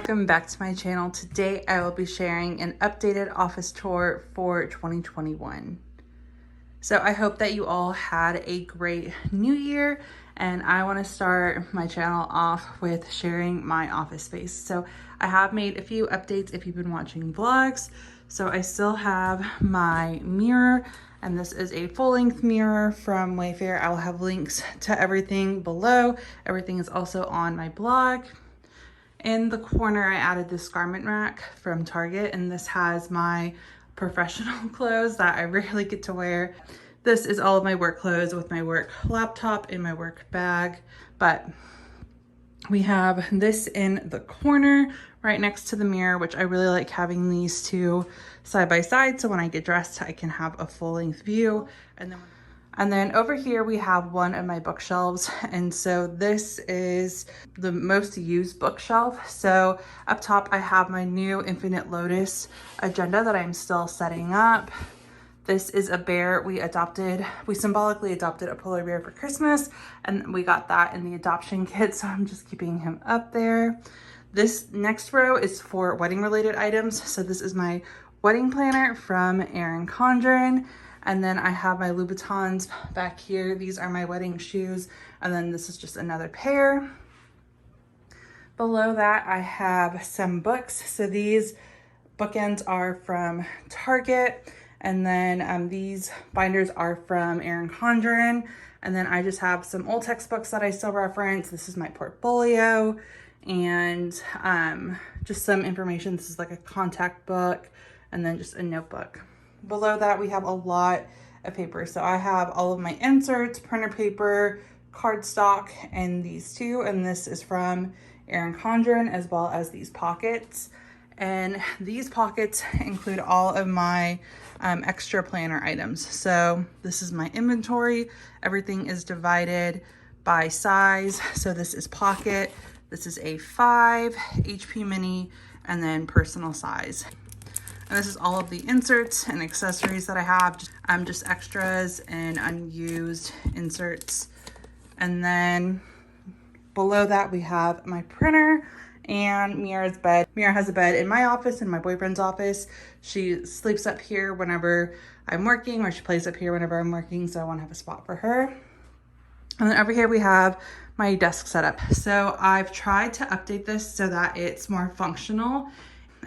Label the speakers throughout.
Speaker 1: welcome back to my channel. Today I will be sharing an updated office tour for 2021. So I hope that you all had a great new year, and I want to start my channel off with sharing my office space. So I have made a few updates if you've been watching vlogs. So I still have my mirror, and this is a full-length mirror from Wayfair. I will have links to everything below. Everything is also on my blog. In the corner, I added this garment rack from Target, and this has my professional clothes that I rarely get to wear. This is all of my work clothes with my work laptop in my work bag, but we have this in the corner right next to the mirror, which I really like having these two side by side, so when I get dressed I can have a full-length view. And then over here we have one of my bookshelves, and so this is the most used bookshelf. So up top I have my new Infinite Lotus agenda that I'm still setting up. This is a bear we symbolically adopted a polar bear for Christmas, and we got that in the adoption kit, so I'm just keeping him up there. This next row is for wedding related items. So this is my wedding planner from Erin Condren. And then I have my Louboutins back here. These are my wedding shoes. And then this is just another pair. Below that, I have some books. So these bookends are from Target. And then these binders are from Erin Condren. And then I just have some old textbooks that I still reference. This is my portfolio and just some information. This is like a contact book and then just a notebook. Below that, we have a lot of paper. So I have all of my inserts, printer paper, cardstock, and these two. And this is from Erin Condren, as well as these pockets. And these pockets include all of my extra planner items. So this is my inventory. Everything is divided by size. So this is pocket, this is A5, HP mini, and then personal size. And this is all of the inserts and accessories that I have, just extras and unused inserts. And then below that we have my printer and Mira's bed. Mira has a bed in my office and my boyfriend's office. She sleeps up here whenever I'm working, or she plays up here whenever I'm working, so I want to have a spot for her. And then over here we have my desk setup. So I've tried to update this so that it's more functional.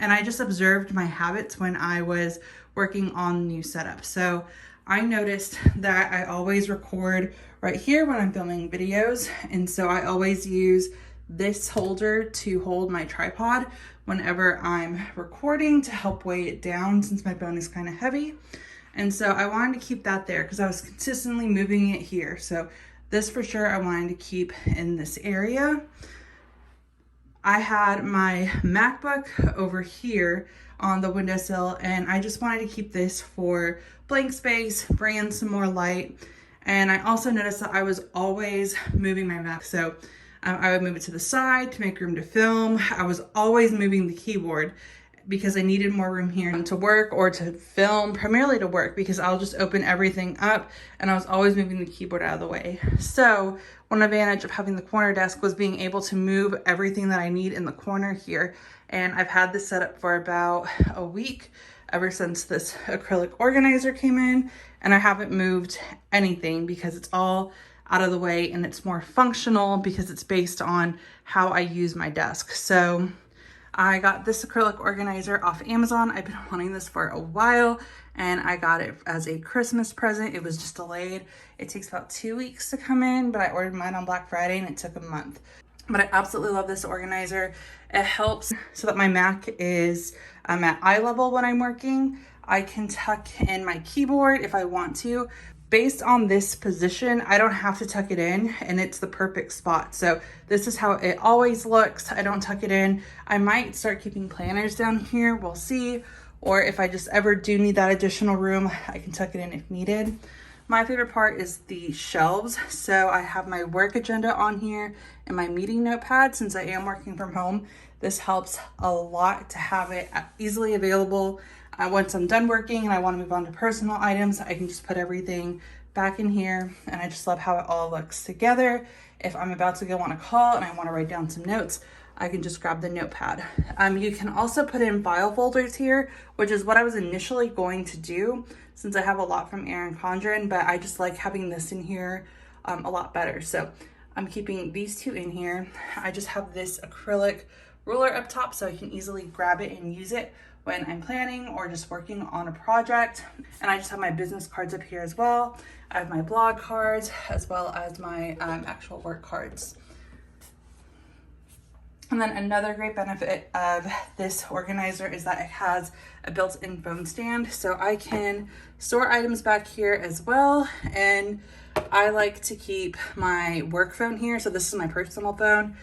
Speaker 1: And I just observed my habits when I was working on the new setup. So I noticed that I always record right here when I'm filming videos. And so I always use this holder to hold my tripod whenever I'm recording to help weigh it down, since my phone is kind of heavy. And so I wanted to keep that there because I was consistently moving it here. So this for sure I wanted to keep in this area. I had my MacBook over here on the windowsill, and I just wanted to keep this for blank space, bring in some more light. And I also noticed that I was always moving my Mac. So I would move it to the side to make room to film. I was always moving the keyboard because I needed more room here to work or to film, primarily to work, because I'll just open everything up, and I was always moving the keyboard out of the way. So one advantage of having the corner desk was being able to move everything that I need in the corner here. And I've had this set up for about a week, ever since this acrylic organizer came in, and I haven't moved anything because it's all out of the way, and it's more functional because it's based on how I use my desk. So I got this acrylic organizer off Amazon. I've been wanting this for a while, and I got it as a Christmas present. It was just delayed. It takes about 2 weeks to come in, but I ordered mine on Black Friday and it took a month. But I absolutely love this organizer. It helps so that my Mac is at eye level when I'm working. I can tuck in my keyboard if I want to. Based on this position, I don't have to tuck it in, and it's the perfect spot. So this is how it always looks. I don't tuck it in. I might start keeping planners down here, we'll see. Or if I just ever do need that additional room, I can tuck it in if needed. My favorite part is the shelves. So I have my work agenda on here and my meeting notepad. Since I am working from home, this helps a lot to have it easily available. Once I'm done working and I want to move on to personal items, I can just put everything back in here, and I just love how it all looks together. If I'm about to go on a call and I want to write down some notes, I can just grab the notepad. You can also put in file folders here, which is what I was initially going to do since I have a lot from Erin Condren, but I just like having this in here a lot better. So I'm keeping these two in here. I just have this acrylic ruler up top so I can easily grab it and use it when I'm planning or just working on a project. And I just have my business cards up here as well. I have my blog cards as well as my actual work cards. And then another great benefit of this organizer is that it has a built-in phone stand, so I can store items back here as well. And I like to keep my work phone here, so this is my personal phone.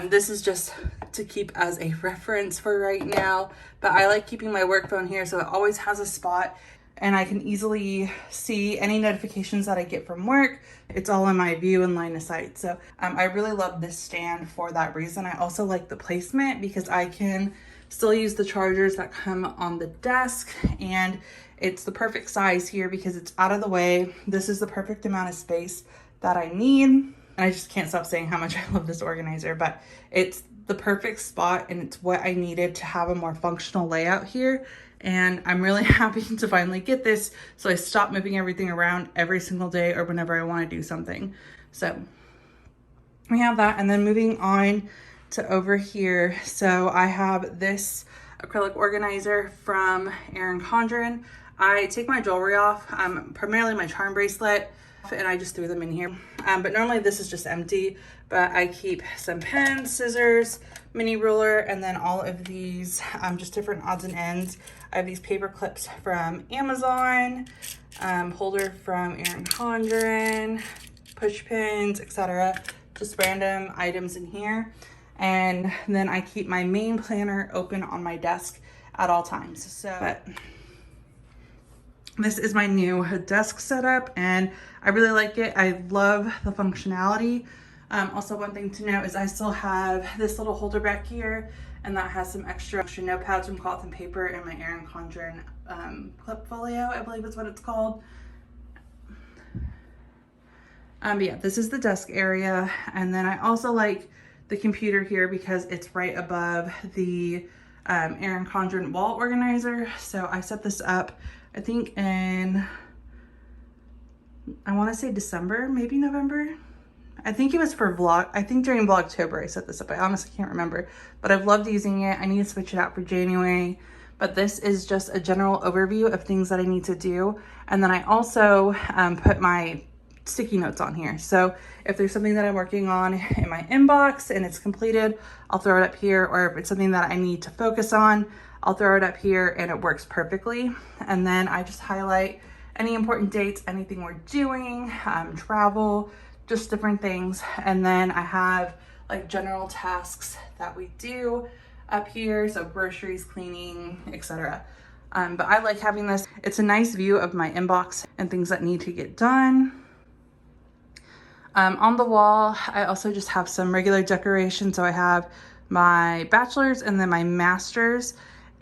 Speaker 1: This is just to keep as a reference for right now, but I like keeping my work phone here so it always has a spot and I can easily see any notifications that I get from work. It's all in my view and line of sight. So I really love this stand for that reason. I also like the placement because I can still use the chargers that come on the desk, and it's the perfect size here because it's out of the way. This is the perfect amount of space that I need. And I just can't stop saying how much I love this organizer, but it's the perfect spot and it's what I needed to have a more functional layout here. And I'm really happy to finally get this so I stop moving everything around every single day or whenever I want to do something. So we have that, and then moving on to over here. So I have this acrylic organizer from Erin Condren. I take my jewelry off, primarily my charm bracelet, and I just threw them in here. But normally this is just empty, but I keep some pens, scissors, mini ruler, and then all of these just different odds and ends. I have these paper clips from Amazon, holder from Erin Condren, push pins, etc. Just random items in here. And then I keep my main planner open on my desk at all times. But this is my new desk setup and I really like it. I love the functionality. Also, one thing to note is I still have this little holder back here, and that has some extra notepads from cloth and paper and my Erin Condren clip folio, I believe is what it's called. But yeah, this is the desk area. And then I also like the computer here because it's right above the Erin Condren wall organizer. So I set this up, I think in, I want to say December, maybe November. I think it was for vlog. I think during Vlogtober I set this up. I honestly can't remember, but I've loved using it. I need to switch it out for January, but this is just a general overview of things that I need to do. And then I also put my sticky notes on here. So if there's something that I'm working on in my inbox and it's completed, I'll throw it up here. Or if it's something that I need to focus on, I'll throw it up here and it works perfectly. And then I just highlight any important dates, anything we're doing, travel, just different things. And then I have like general tasks that we do up here. So groceries, cleaning, etc. But I like having this. It's a nice view of my inbox and things that need to get done. On the wall, I also just have some regular decoration. So I have my bachelor's and then my master's.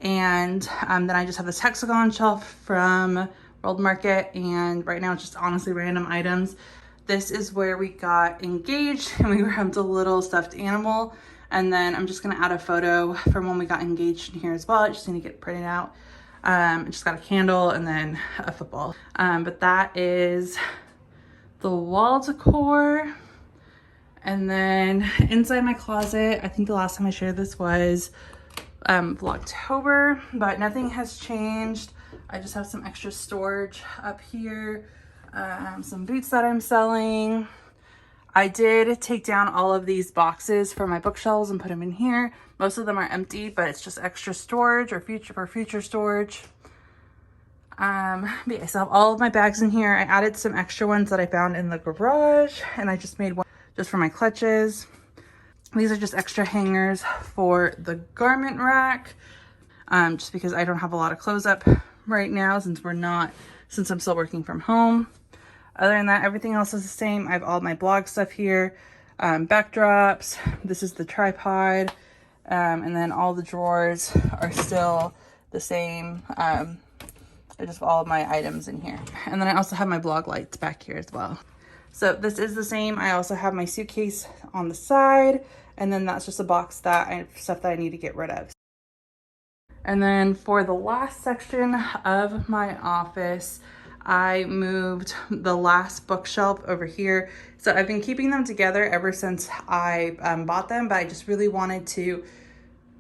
Speaker 1: And then I just have this hexagon shelf from World Market. And right now it's just honestly random items. This is where we got engaged and we grabbed a little stuffed animal. And then I'm just gonna add a photo from when we got engaged in here as well. I just need to get it printed out. I just got a candle and then a football. But that is the wall decor. And then inside my closet, I think the last time I shared this was Vlogtober, but nothing has changed. I just have some extra storage up here. Some boots that I'm selling. I did take down all of these boxes for my bookshelves and put them in here. Most of them are empty, but it's just extra storage or future storage. But yeah, I still have all of my bags in here. I added some extra ones that I found in the garage, and I just made one just for my clutches. These are just extra hangers for the garment rack, just because I don't have a lot of clothes up right now since I'm still working from home. Other than that, everything else is the same. I have all my blog stuff here, backdrops. This is the tripod, and then all the drawers are still the same. I just have all of my items in here. And then I also have my blog lights back here as well. So this is the same. I also have my suitcase on the side, And then that's just a box stuff that I need to get rid of. And then for the last section of my office, I moved the last bookshelf over here. So I've been keeping them together ever since I bought them, but I just really wanted to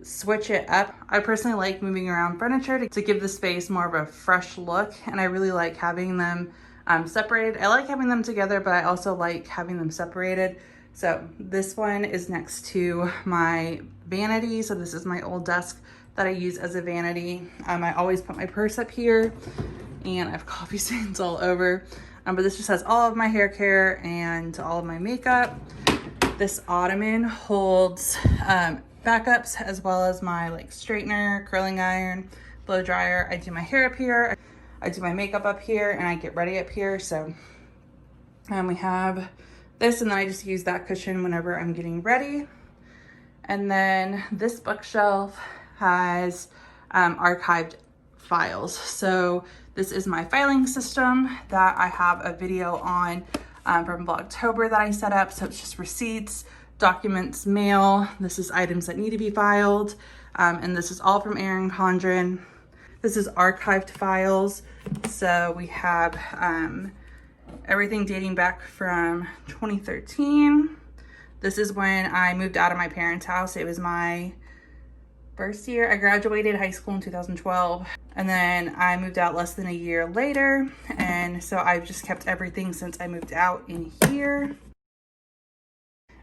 Speaker 1: switch it up. I personally like moving around furniture to give the space more of a fresh look, and I really like having them separated. I like having them together, but I also like having them separated. So this one is next to my vanity. So this is my old desk that I use as a vanity. I always put my purse up here, and I have coffee stains all over. But this just has all of my hair care and all of my makeup. This ottoman holds backups as well as my like straightener, curling iron, blow dryer. I do my hair up here, I do my makeup up here, and I get ready up here. So we have this, and then I just use that cushion whenever I'm getting ready. And then this bookshelf has archived files. So this is my filing system that I have a video on from Vlogtober that I set up. So it's just receipts, documents, mail. This is items that need to be filed. And this is all from Erin Condren. This is archived files. So we have everything dating back from 2013. This is when I moved out of my parents' house. It was my first year. I graduated high school in 2012, and then I moved out less than a year later. And so I've just kept everything since I moved out in here.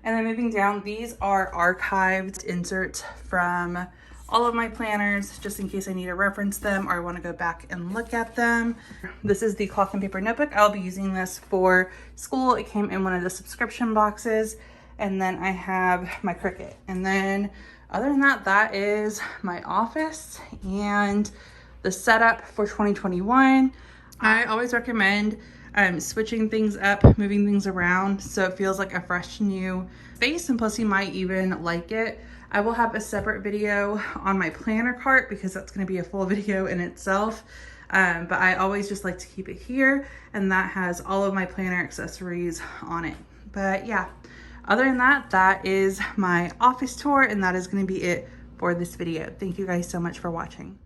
Speaker 1: And then moving down, these are archived inserts from all of my planners, just in case I need to reference them or I want to go back and look at them. This is the cloth and paper notebook. I'll be using this for school. It came in one of the subscription boxes. And then I have my Cricut. And then other than that, that is my office and the setup for 2021. I always recommend switching things up, moving things around, so it feels like a fresh new space, and plus you might even like it. I will have a separate video on my planner cart because that's going to be a full video in itself. But I always just like to keep it here, and that has all of my planner accessories on it. But yeah, other than that, that is my office tour, and that is going to be it for this video. Thank you guys so much for watching.